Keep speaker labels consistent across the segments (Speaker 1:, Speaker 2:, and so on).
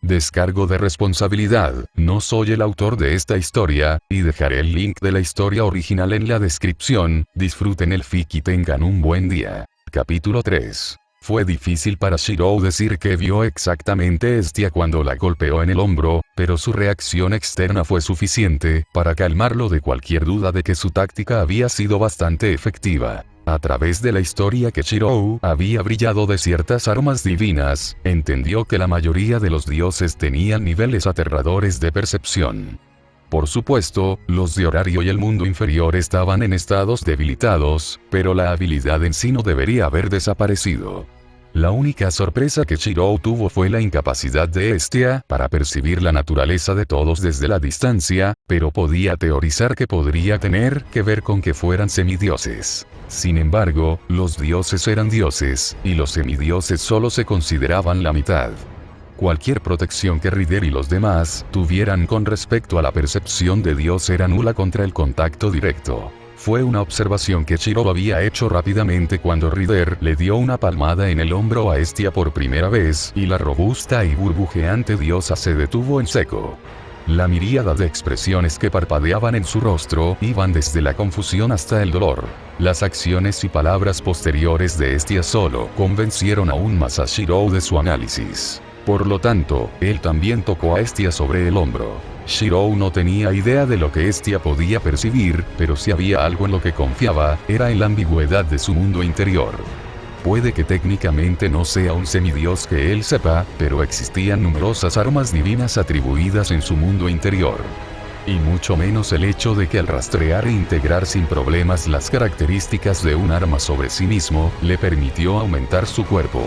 Speaker 1: Descargo de responsabilidad, no soy el autor de esta historia, y dejaré el link de la historia original en la descripción. Disfruten el fic y tengan un buen día. Capítulo 3. Fue difícil para Shirou decir que vio exactamente Estia cuando la golpeó en el hombro, pero su reacción externa fue suficiente para calmarlo de cualquier duda de que su táctica había sido bastante efectiva. A través de la historia que Shirou había brillado de ciertas armas divinas, entendió que la mayoría de los dioses tenían niveles aterradores de percepción. Por supuesto, los de Horario y el mundo inferior estaban en estados debilitados, pero la habilidad en sí no debería haber desaparecido. La única sorpresa que Shirou tuvo fue la incapacidad de Estia para percibir la naturaleza de todos desde la distancia, pero podía teorizar que podría tener que ver con que fueran semidioses. Sin embargo, los dioses eran dioses, y los semidioses solo se consideraban la mitad. Cualquier protección que Rider y los demás tuvieran con respecto a la percepción de Dios era nula contra el contacto directo. Fue una observación que Shirou había hecho rápidamente cuando Rider le dio una palmada en el hombro a Estia por primera vez, y la robusta y burbujeante diosa se detuvo en seco. La miríada de expresiones que parpadeaban en su rostro iban desde la confusión hasta el dolor. Las acciones y palabras posteriores de Estia solo convencieron aún más a Shirou de su análisis. Por lo tanto, él también tocó a Estia sobre el hombro. Shirou no tenía idea de lo que Estia podía percibir, pero si había algo en lo que confiaba, era en la ambigüedad de su mundo interior. Puede que técnicamente no sea un semidios que él sepa, pero existían numerosas armas divinas atribuidas en su mundo interior. Y mucho menos el hecho de que al rastrear e integrar sin problemas las características de un arma sobre sí mismo, le permitió aumentar su cuerpo.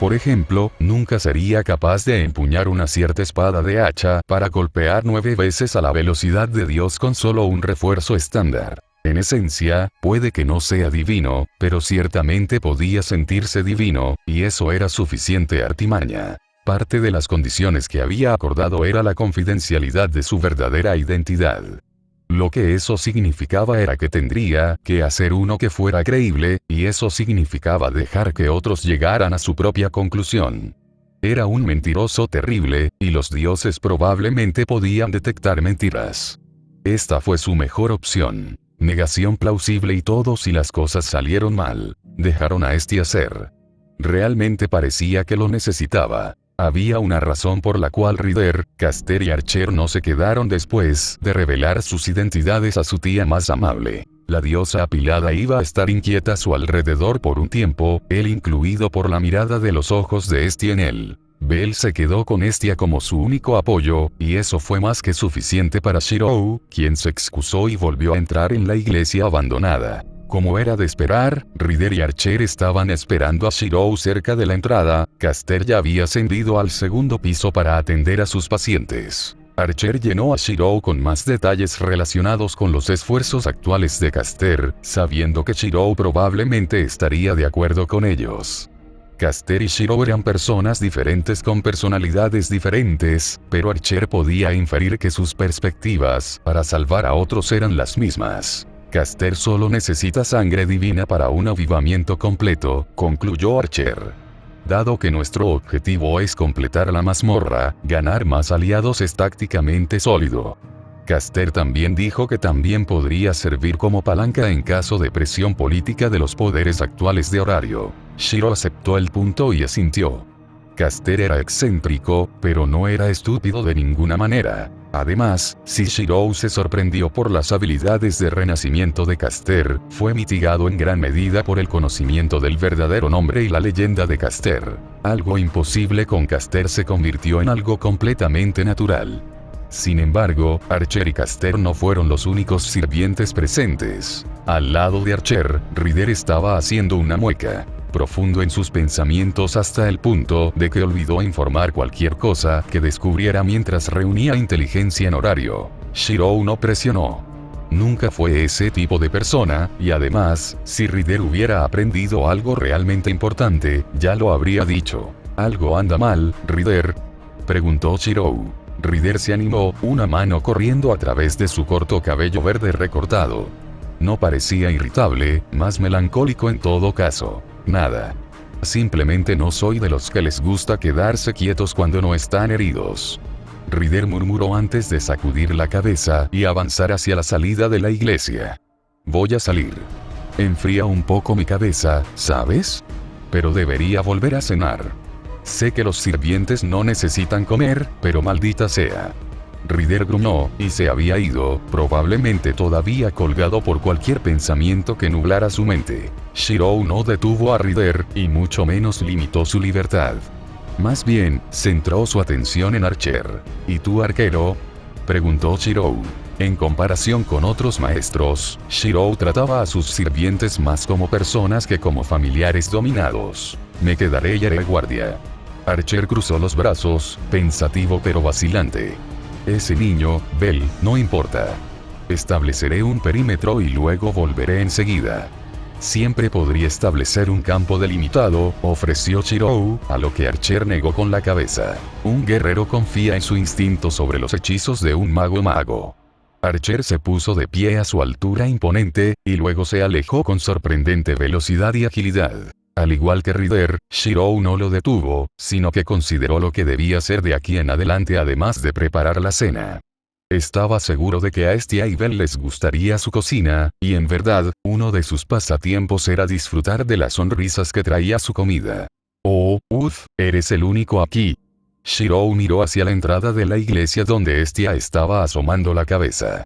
Speaker 1: Por ejemplo, nunca sería capaz de empuñar una cierta espada de hacha para golpear 9 veces a la velocidad de Dios con solo un refuerzo estándar. En esencia, puede que no sea divino, pero ciertamente podía sentirse divino, y eso era suficiente artimaña. Parte de las condiciones que había acordado era la confidencialidad de su verdadera identidad. Lo que eso significaba era que tendría que hacer uno que fuera creíble, y eso significaba dejar que otros llegaran a su propia conclusión. Era un mentiroso terrible, y los dioses probablemente podían detectar mentiras. Esta fue su mejor opción. Negación plausible y todo si las cosas salieron mal. Dejaron a Estia ser. Realmente parecía que lo necesitaba. Había una razón por la cual Rider, Caster y Archer no se quedaron después de revelar sus identidades a su tía más amable. La diosa apilada iba a estar inquieta a su alrededor por un tiempo, él incluido por la mirada de los ojos de Estia en él. Bell se quedó con Estia como su único apoyo, y eso fue más que suficiente para Shirou, quien se excusó y volvió a entrar en la iglesia abandonada. Como era de esperar, Rider y Archer estaban esperando a Shirou cerca de la entrada. Caster ya había ascendido al segundo piso para atender a sus pacientes. Archer llenó a Shirou con más detalles relacionados con los esfuerzos actuales de Caster, sabiendo que Shirou probablemente estaría de acuerdo con ellos. Caster y Shirou eran personas diferentes con personalidades diferentes, pero Archer podía inferir que sus perspectivas para salvar a otros eran las mismas. Caster solo necesita sangre divina para un avivamiento completo, concluyó Archer. Dado que nuestro objetivo es completar la mazmorra, ganar más aliados es tácticamente sólido. Caster también dijo que también podría servir como palanca en caso de presión política de los poderes actuales de Horario. Shirou aceptó el punto y asintió. Caster era excéntrico, pero no era estúpido de ninguna manera. Además, si Shirou se sorprendió por las habilidades de renacimiento de Caster, fue mitigado en gran medida por el conocimiento del verdadero nombre y la leyenda de Caster. Algo imposible con Caster se convirtió en algo completamente natural. Sin embargo, Archer y Caster no fueron los únicos sirvientes presentes. Al lado de Archer, Rider estaba haciendo una mueca. Profundo en sus pensamientos hasta el punto de que olvidó informar cualquier cosa que descubriera mientras reunía inteligencia en Horario. Shirou no presionó. Nunca fue ese tipo de persona, y además, si Rider hubiera aprendido algo realmente importante, ya lo habría dicho. ¿Algo anda mal, Rider?, preguntó Shirou. Rider se animó, una mano corriendo a través de su corto cabello verde recortado. No parecía irritable, más melancólico en todo caso. Nada. Simplemente no soy de los que les gusta quedarse quietos cuando no están heridos. Ryder murmuró antes de sacudir la cabeza y avanzar hacia la salida de la iglesia. Voy a salir. Enfría un poco mi cabeza, ¿sabes? Pero debería volver a cenar. Sé que los sirvientes no necesitan comer, pero maldita sea. Ryder gruñó, y se había ido, probablemente todavía colgado por cualquier pensamiento que nublara su mente. Shirou no detuvo a Ryder, y mucho menos limitó su libertad. Más bien, centró su atención en Archer. ¿Y tú, arquero?, preguntó Shirou. En comparación con otros maestros, Shirou trataba a sus sirvientes más como personas que como familiares dominados. Me quedaré y haré guardia. Archer cruzó los brazos, pensativo pero vacilante. Ese niño, Bell, no importa. Estableceré un perímetro y luego volveré enseguida. Siempre podría establecer un campo delimitado, ofreció Shirou, a lo que Archer negó con la cabeza. Un guerrero confía en su instinto sobre los hechizos de un mago. Archer se puso de pie a su altura imponente, y luego se alejó con sorprendente velocidad y agilidad. Al igual que Ryder, Shirou no lo detuvo, sino que consideró lo que debía hacer de aquí en adelante además de preparar la cena. Estaba seguro de que a Estia y Bell les gustaría su cocina, y en verdad, uno de sus pasatiempos era disfrutar de las sonrisas que traía su comida. Oh, eres el único aquí. Shirou miró hacia la entrada de la iglesia donde Estia estaba asomando la cabeza.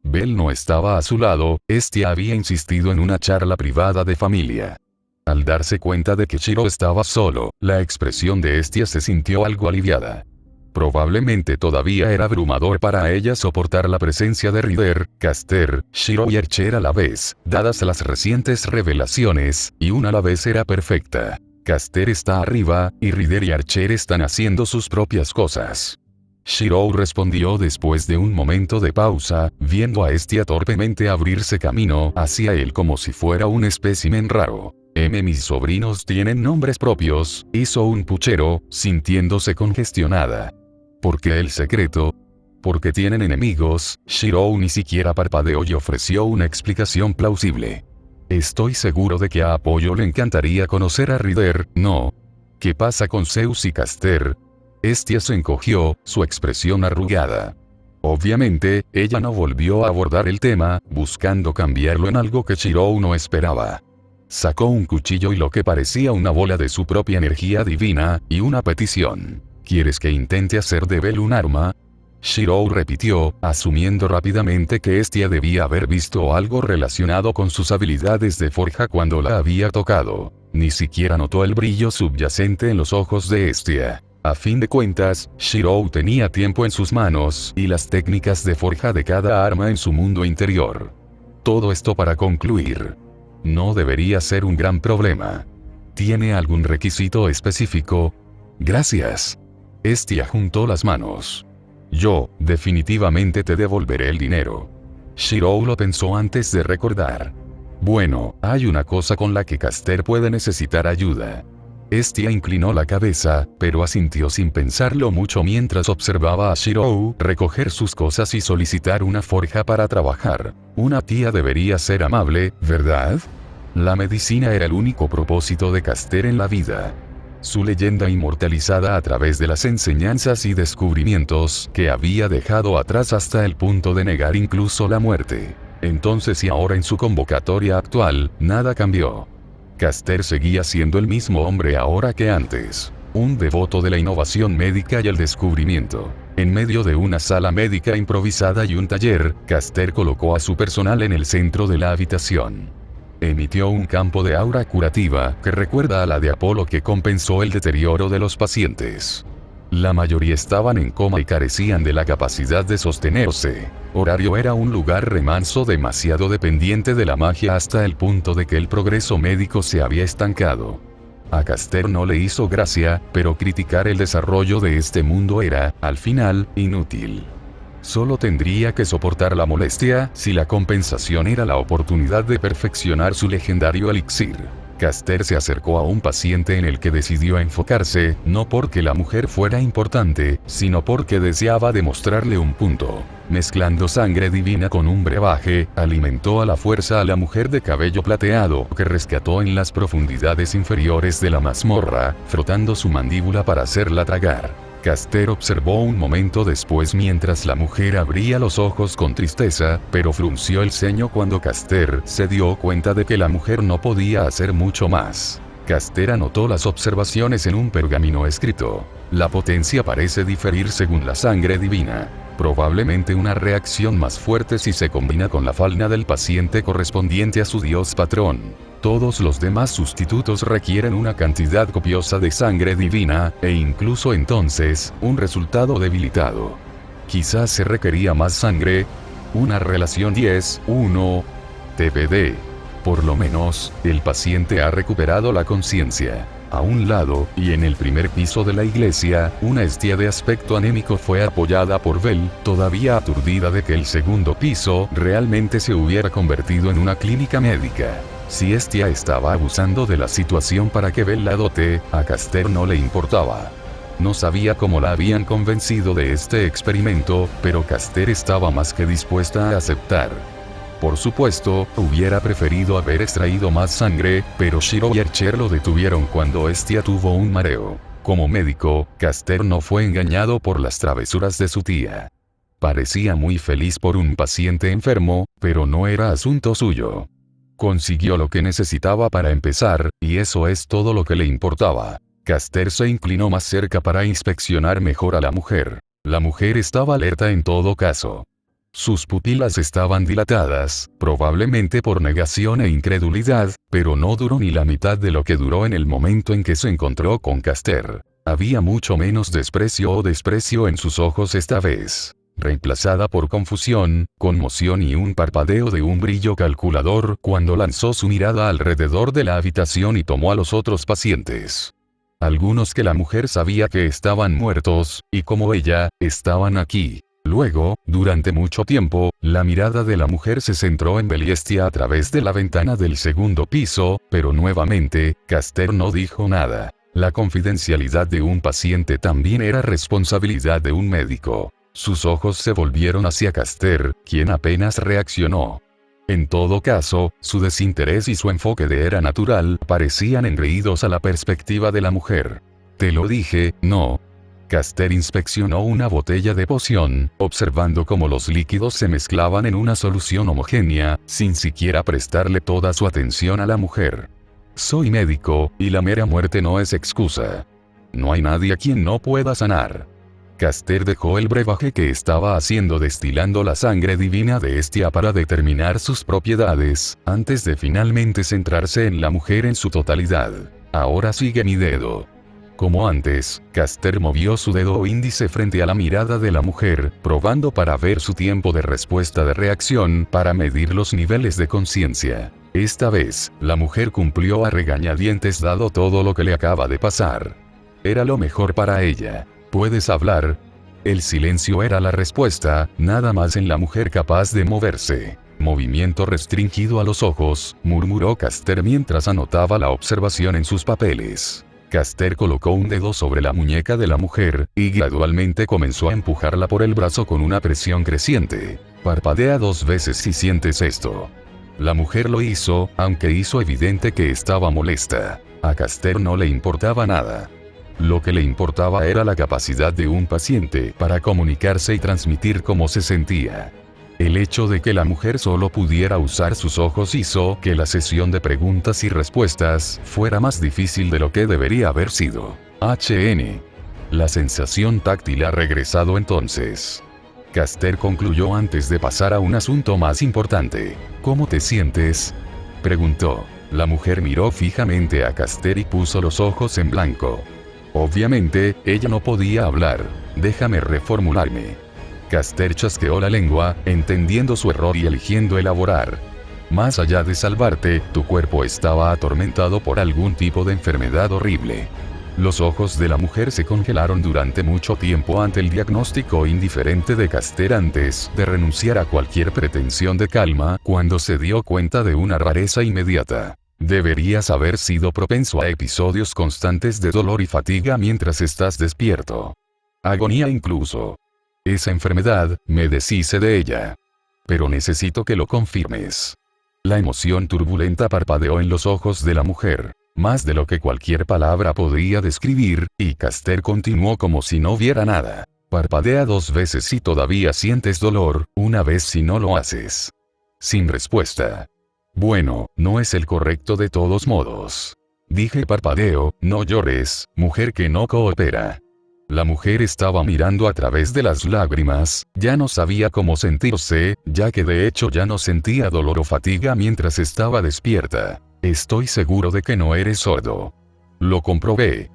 Speaker 1: Bell no estaba a su lado, Estia había insistido en una charla privada de familia. Al darse cuenta de que Shirou estaba solo, la expresión de Estia se sintió algo aliviada. Probablemente todavía era abrumador para ella soportar la presencia de Ryder, Caster, Shirou y Archer a la vez, dadas las recientes revelaciones, y una a la vez era perfecta. Caster está arriba, y Ryder y Archer están haciendo sus propias cosas. Shirou respondió después de un momento de pausa, viendo a Estia torpemente abrirse camino hacia él como si fuera un espécimen raro. Mis sobrinos tienen nombres propios, hizo un puchero, sintiéndose congestionada. ¿Por qué el secreto? Porque tienen enemigos. Shirou ni siquiera parpadeó y ofreció una explicación plausible. Estoy seguro de que a Apoyo le encantaría conocer a Ryder, ¿no? ¿Qué pasa con Zeus y Caster? Estia se encogió, su expresión arrugada. Obviamente, ella no volvió a abordar el tema, buscando cambiarlo en algo que Shirou no esperaba. Sacó un cuchillo y lo que parecía una bola de su propia energía divina, y una petición. ¿Quieres que intente hacer de Bell un arma? Shirou repitió, asumiendo rápidamente que Estia debía haber visto algo relacionado con sus habilidades de forja cuando la había tocado. Ni siquiera notó el brillo subyacente en los ojos de Estia. A fin de cuentas, Shirou tenía tiempo en sus manos, y las técnicas de forja de cada arma en su mundo interior. Todo esto para concluir. No debería ser un gran problema. ¿Tiene algún requisito específico? Gracias. Estia juntó las manos. Yo, definitivamente te devolveré el dinero. Shirou lo pensó antes de recordar. Bueno, hay una cosa con la que Caster puede necesitar ayuda. Estia inclinó la cabeza, pero asintió sin pensarlo mucho mientras observaba a Shirou recoger sus cosas y solicitar una forja para trabajar. Una tía debería ser amable, ¿verdad? La medicina era el único propósito de Caster en la vida. Su leyenda inmortalizada a través de las enseñanzas y descubrimientos que había dejado atrás hasta el punto de negar incluso la muerte. Entonces y ahora en su convocatoria actual, nada cambió. Caster seguía siendo el mismo hombre ahora que antes. Un devoto de la innovación médica y el descubrimiento. En medio de una sala médica improvisada y un taller, Caster colocó a su personal en el centro de la habitación. Emitió un campo de aura curativa que recuerda a la de Apolo que compensó el deterioro de los pacientes. La mayoría estaban en coma y carecían de la capacidad de sostenerse. Horario era un lugar remanso demasiado dependiente de la magia hasta el punto de que el progreso médico se había estancado. A Caster no le hizo gracia, pero criticar el desarrollo de este mundo era, al final, inútil. Solo tendría que soportar la molestia si la compensación era la oportunidad de perfeccionar su legendario elixir. Caster se acercó a un paciente en el que decidió enfocarse, no porque la mujer fuera importante, sino porque deseaba demostrarle un punto. Mezclando sangre divina con un brebaje, alimentó a la fuerza a la mujer de cabello plateado que rescató en las profundidades inferiores de la mazmorra, frotando su mandíbula para hacerla tragar. Caster observó un momento después mientras la mujer abría los ojos con tristeza, pero frunció el ceño cuando Caster se dio cuenta de que la mujer no podía hacer mucho más. Caster anotó las observaciones en un pergamino escrito. La potencia parece diferir según la sangre divina. Probablemente una reacción más fuerte si se combina con la falna del paciente correspondiente a su dios patrón. Todos los demás sustitutos requieren una cantidad copiosa de sangre divina, e incluso entonces, un resultado debilitado. Quizás se requería más sangre. Una relación 10:1. TBD. Por lo menos, el paciente ha recuperado la conciencia. A un lado, y en el primer piso de la iglesia, una Estia de aspecto anémico fue apoyada por Bell, todavía aturdida de que el segundo piso realmente se hubiera convertido en una clínica médica. Si Estia estaba abusando de la situación para que Bell la dote, a Caster no le importaba. No sabía cómo la habían convencido de este experimento, pero Caster estaba más que dispuesta a aceptar. Por supuesto, hubiera preferido haber extraído más sangre, pero Shiro y Archer lo detuvieron cuando Estia tuvo un mareo. Como médico, Caster no fue engañado por las travesuras de su tía. Parecía muy feliz por un paciente enfermo, pero no era asunto suyo. Consiguió lo que necesitaba para empezar, y eso es todo lo que le importaba. Caster se inclinó más cerca para inspeccionar mejor a la mujer. La mujer estaba alerta en todo caso. Sus pupilas estaban dilatadas, probablemente por negación e incredulidad, pero no duró ni la mitad de lo que duró en el momento en que se encontró con Caster. Había mucho menos desprecio en sus ojos esta vez, reemplazada por confusión, conmoción y un parpadeo de un brillo calculador cuando lanzó su mirada alrededor de la habitación y tomó a los otros pacientes. Algunos que la mujer sabía que estaban muertos, y como ella, estaban aquí. Luego, durante mucho tiempo, la mirada de la mujer se centró en Bell y Estia a través de la ventana del segundo piso, pero nuevamente, Caster no dijo nada. La confidencialidad de un paciente también era responsabilidad de un médico. Sus ojos se volvieron hacia Caster, quien apenas reaccionó. En todo caso, su desinterés y su enfoque de era natural parecían engreídos a la perspectiva de la mujer. «Te lo dije, no». Caster inspeccionó una botella de poción, observando cómo los líquidos se mezclaban en una solución homogénea, sin siquiera prestarle toda su atención a la mujer. «Soy médico, y la mera muerte no es excusa. No hay nadie a quien no pueda sanar». Caster dejó el brebaje que estaba haciendo destilando la sangre divina de Estia para determinar sus propiedades, antes de finalmente centrarse en la mujer en su totalidad. «Ahora sigue mi dedo». Como antes, Caster movió su dedo índice frente a la mirada de la mujer, probando para ver su tiempo de respuesta de reacción para medir los niveles de conciencia. Esta vez, la mujer cumplió a regañadientes dado todo lo que le acaba de pasar. Era lo mejor para ella. «¿Puedes hablar?». El silencio era la respuesta, nada más en la mujer capaz de moverse. «Movimiento restringido a los ojos», murmuró Caster mientras anotaba la observación en sus papeles. Caster colocó un dedo sobre la muñeca de la mujer, y gradualmente comenzó a empujarla por el brazo con una presión creciente. «Parpadea 2 veces si sientes esto». La mujer lo hizo, aunque hizo evidente que estaba molesta. A Caster no le importaba nada. Lo que le importaba era la capacidad de un paciente para comunicarse y transmitir cómo se sentía. El hecho de que la mujer solo pudiera usar sus ojos hizo que la sesión de preguntas y respuestas fuera más difícil de lo que debería haber sido. La sensación táctil ha regresado entonces. Caster concluyó antes de pasar a un asunto más importante. «¿Cómo te sientes?», preguntó. La mujer miró fijamente a Caster y puso los ojos en blanco. Obviamente, ella no podía hablar. «Déjame reformularme». Caster chasqueó la lengua, entendiendo su error y eligiendo elaborar. «Más allá de salvarte, tu cuerpo estaba atormentado por algún tipo de enfermedad horrible». Los ojos de la mujer se congelaron durante mucho tiempo ante el diagnóstico indiferente de Caster antes de renunciar a cualquier pretensión de calma cuando se dio cuenta de una rareza inmediata. Deberías haber sido propenso a episodios constantes de dolor y fatiga mientras estás despierto. Agonía incluso. Esa enfermedad, me deshice de ella. Pero necesito que lo confirmes. La emoción turbulenta parpadeó en los ojos de la mujer, más de lo que cualquier palabra podría describir, y Caster continuó como si no viera nada. Parpadea 2 veces si todavía sientes dolor, 1 vez si no lo haces. Sin respuesta. Bueno, no es el correcto de todos modos. Dije parpadeo, no llores, mujer que no coopera. La mujer estaba mirando a través de las lágrimas, ya no sabía cómo sentirse, ya que de hecho ya no sentía dolor o fatiga mientras estaba despierta. Estoy seguro de que no eres sordo. Lo comprobé.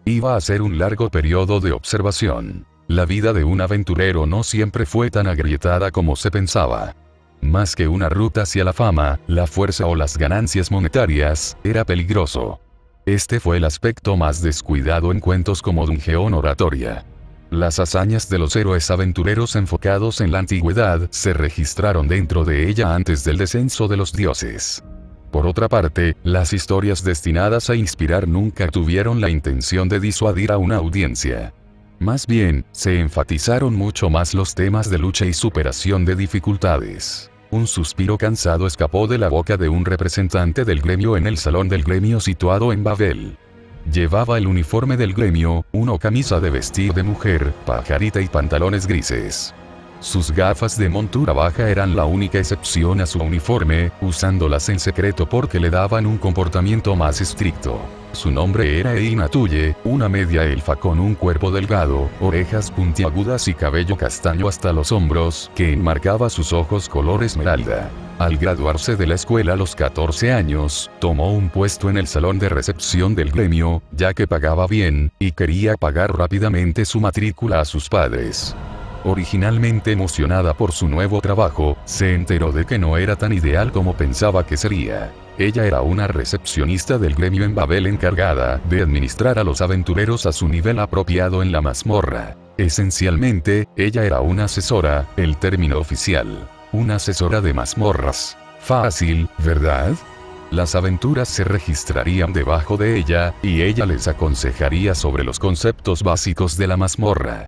Speaker 1: Iba a ser un largo periodo de observación. La vida de un aventurero no siempre fue tan agrietada como se pensaba. Más que una ruta hacia la fama, la fuerza o las ganancias monetarias, era peligroso. Este fue el aspecto más descuidado en cuentos como Dungeon Oratoria. Las hazañas de los héroes aventureros enfocados en la antigüedad se registraron dentro de ella antes del descenso de los dioses. Por otra parte, las historias destinadas a inspirar nunca tuvieron la intención de disuadir a una audiencia. Más bien, se enfatizaron mucho más los temas de lucha y superación de dificultades. Un suspiro cansado escapó de la boca de un representante del gremio en el salón del gremio situado en Babel. Llevaba el uniforme del gremio, una camisa de vestir de mujer, pajarita y pantalones grises. Sus gafas de montura baja eran la única excepción a su uniforme, usándolas en secreto porque le daban un comportamiento más estricto. Su nombre era Eina Tuye, una media elfa con un cuerpo delgado, orejas puntiagudas y cabello castaño hasta los hombros, que enmarcaba sus ojos color esmeralda. Al graduarse de la escuela a los 14 años, tomó un puesto en el salón de recepción del gremio, ya que pagaba bien, y quería pagar rápidamente su matrícula a sus padres. Originalmente emocionada por su nuevo trabajo, se enteró de que no era tan ideal como pensaba que sería. Ella era una recepcionista del gremio en Babel encargada de administrar a los aventureros a su nivel apropiado en la mazmorra. Esencialmente, ella era una asesora, el término oficial. Una asesora de mazmorras. Fácil, ¿verdad? Las aventuras se registrarían debajo de ella, y ella les aconsejaría sobre los conceptos básicos de la mazmorra.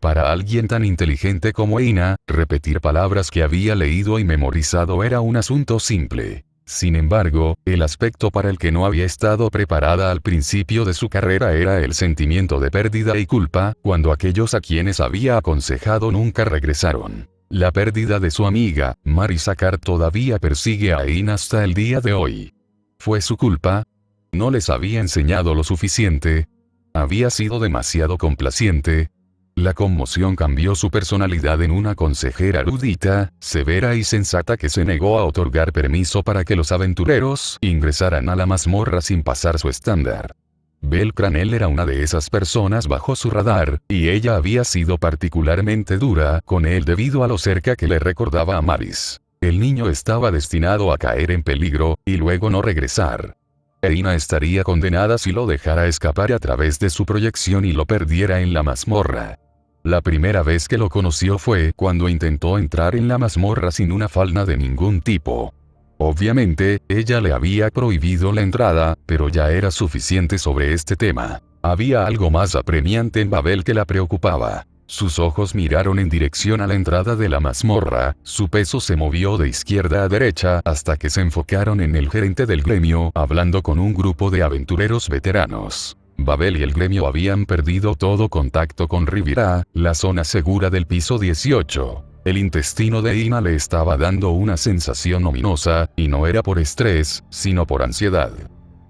Speaker 1: Para alguien tan inteligente como Eina, repetir palabras que había leído y memorizado era un asunto simple. Sin embargo, el aspecto para el que no había estado preparada al principio de su carrera era el sentimiento de pérdida y culpa, cuando aquellos a quienes había aconsejado nunca regresaron. La pérdida de su amiga, Mari Sakar, todavía persigue a Eina hasta el día de hoy. ¿Fue su culpa? ¿No les había enseñado lo suficiente? ¿Había sido demasiado complaciente? La conmoción cambió su personalidad en una consejera erudita, severa y sensata que se negó a otorgar permiso para que los aventureros ingresaran a la mazmorra sin pasar su estándar. Bel Cranel era una de esas personas bajo su radar, y ella había sido particularmente dura con él debido a lo cerca que le recordaba a Maris. El niño estaba destinado a caer en peligro, y luego no regresar. Eina estaría condenada si lo dejara escapar a través de su proyección y lo perdiera en la mazmorra. La primera vez que lo conoció fue cuando intentó entrar en la mazmorra sin una falda de ningún tipo. Obviamente, ella le había prohibido la entrada, pero ya era suficiente sobre este tema. Había algo más apremiante en Babel que la preocupaba. Sus ojos miraron en dirección a la entrada de la mazmorra, su peso se movió de izquierda a derecha hasta que se enfocaron en el gerente del gremio hablando con un grupo de aventureros veteranos. Babel y el gremio habían perdido todo contacto con Riviera, la zona segura del piso 18. El intestino de Eina le estaba dando una sensación ominosa, y no era por estrés, sino por ansiedad.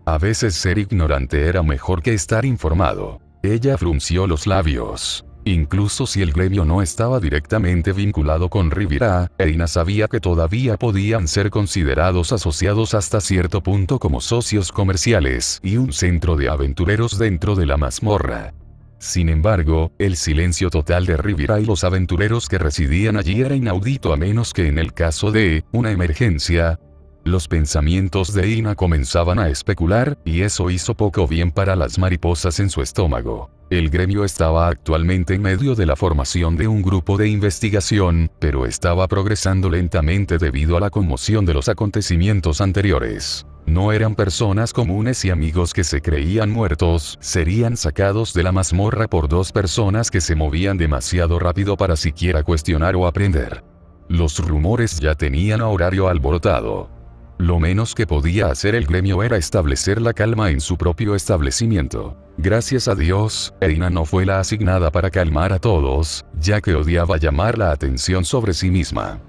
Speaker 1: A veces ser ignorante era mejor que estar informado. Ella frunció los labios. Incluso si el gremio no estaba directamente vinculado con Riviera, Eina sabía que todavía podían ser considerados asociados hasta cierto punto como socios comerciales y un centro de aventureros dentro de la mazmorra. Sin embargo, el silencio total de Riviera y los aventureros que residían allí era inaudito a menos que en el caso de una emergencia. Los pensamientos de Ina comenzaban a especular, y eso hizo poco bien para las mariposas en su estómago. El gremio estaba actualmente en medio de la formación de un grupo de investigación, pero estaba progresando lentamente debido a la conmoción de los acontecimientos anteriores. No eran personas comunes y amigos que se creían muertos, serían sacados de la mazmorra por dos personas que se movían demasiado rápido para siquiera cuestionar o aprender. Los rumores ya tenían a horario alborotado. Lo menos que podía hacer el gremio era establecer la calma en su propio establecimiento. Gracias a Dios, Eina no fue la asignada para calmar a todos, ya que odiaba llamar la atención sobre sí misma.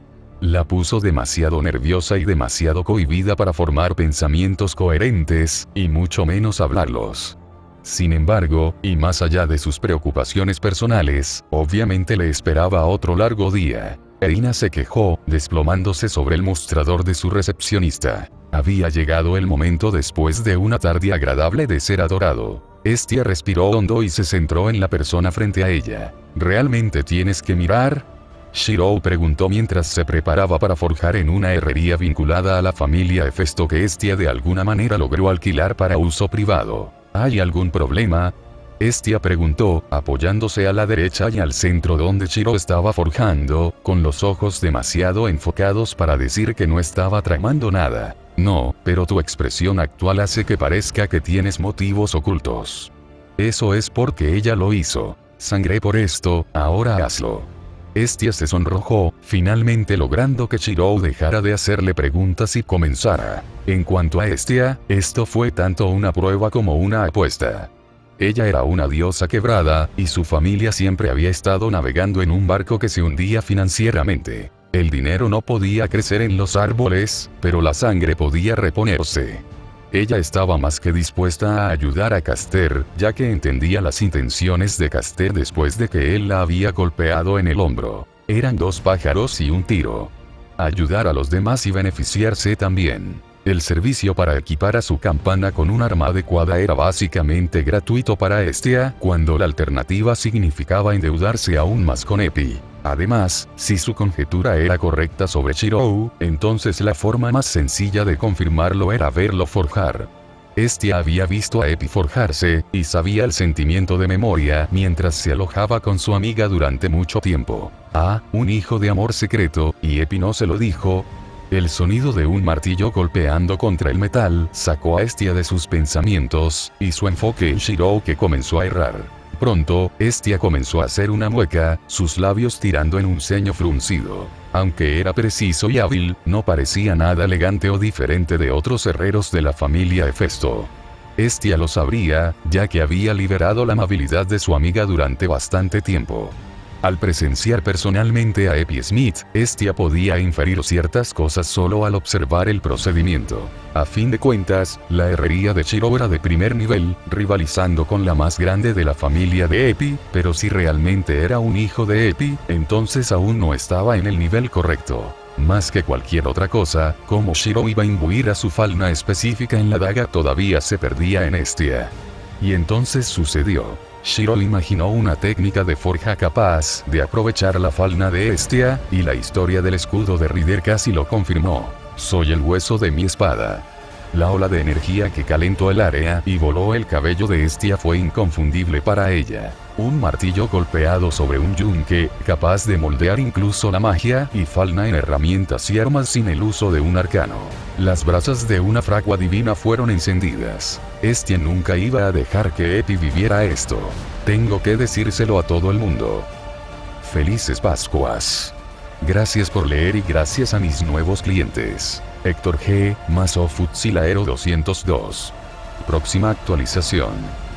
Speaker 1: La puso demasiado nerviosa y demasiado cohibida para formar pensamientos coherentes, y mucho menos hablarlos. Sin embargo, y más allá de sus preocupaciones personales, obviamente le esperaba otro largo día. Eina se quejó, desplomándose sobre el mostrador de su recepcionista. Había llegado el momento después de una tarde agradable de ser adorado. Estia respiró hondo y se centró en la persona frente a ella. ¿Realmente tienes que mirar? Shirou preguntó mientras se preparaba para forjar en una herrería vinculada a la familia Hefesto que Estia de alguna manera logró alquilar para uso privado. ¿Hay algún problema? Estia preguntó, apoyándose a la derecha y al centro donde Shirou estaba forjando, con los ojos demasiado enfocados para decir que no estaba tramando nada. No, pero tu expresión actual hace que parezca que tienes motivos ocultos. Eso es porque ella lo hizo. Sangré por esto, ahora hazlo. Estia se sonrojó, finalmente logrando que Shirou dejara de hacerle preguntas y comenzara. En cuanto a Estia, esto fue tanto una prueba como una apuesta. Ella era una diosa quebrada, y su familia siempre había estado navegando en un barco que se hundía financieramente. El dinero no podía crecer en los árboles, pero la sangre podía reponerse. Ella estaba más que dispuesta a ayudar a Caster, ya que entendía las intenciones de Caster después de que él la había golpeado en el hombro. Eran dos pájaros y un tiro. Ayudar a los demás y beneficiarse también. El servicio para equipar a su campana con un arma adecuada era básicamente gratuito para Estia, cuando la alternativa significaba endeudarse aún más con Epi. Además, si su conjetura era correcta sobre Shirou, entonces la forma más sencilla de confirmarlo era verlo forjar. Estia había visto a Epi forjarse, y sabía el sentimiento de memoria mientras se alojaba con su amiga durante mucho tiempo. Un hijo de amor secreto, y Epi no se lo dijo. El sonido de un martillo golpeando contra el metal sacó a Estia de sus pensamientos, y su enfoque en Shirou que comenzó a errar. Pronto, Estia comenzó a hacer una mueca, sus labios tirando en un ceño fruncido. Aunque era preciso y hábil, no parecía nada elegante o diferente de otros herreros de la familia Hefesto. Estia lo sabría, ya que había liberado la amabilidad de su amiga durante bastante tiempo. Al presenciar personalmente a Epi Smith, Estia podía inferir ciertas cosas solo al observar el procedimiento. A fin de cuentas, la herrería de Shirou era de primer nivel, rivalizando con la más grande de la familia de Epi, pero si realmente era un hijo de Epi, entonces aún no estaba en el nivel correcto. Más que cualquier otra cosa, como Shirou iba a imbuir a su falna específica en la daga todavía se perdía en Estia. Y entonces sucedió. Shirou imaginó una técnica de forja capaz de aprovechar la falna de Estia, y la historia del escudo de Rider casi lo confirmó. Soy el hueso de mi espada. La ola de energía que calentó el área y voló el cabello de Estia fue inconfundible para ella. Un martillo golpeado sobre un yunque, capaz de moldear incluso la magia, y falna en herramientas y armas sin el uso de un arcano. Las brasas de una fragua divina fueron encendidas. Estia nunca iba a dejar que Epi viviera esto. Tengo que decírselo a todo el mundo. Felices Pascuas. Gracias por leer y gracias a mis nuevos clientes. Héctor G. Mazo Futsilaero 202. Próxima actualización.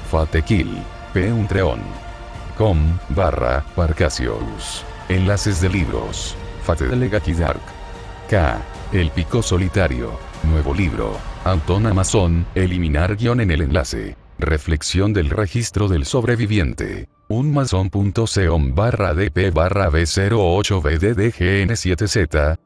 Speaker 1: Fatekill. Patreon.com/Parcasius. Enlaces de libros. Fatedelegaki Dark. K. El Pico Solitario. Nuevo libro. Auton Amazon. Eliminar guión en el enlace. Reflexión del registro del sobreviviente. Unmason.com/dp/b08bddgn7z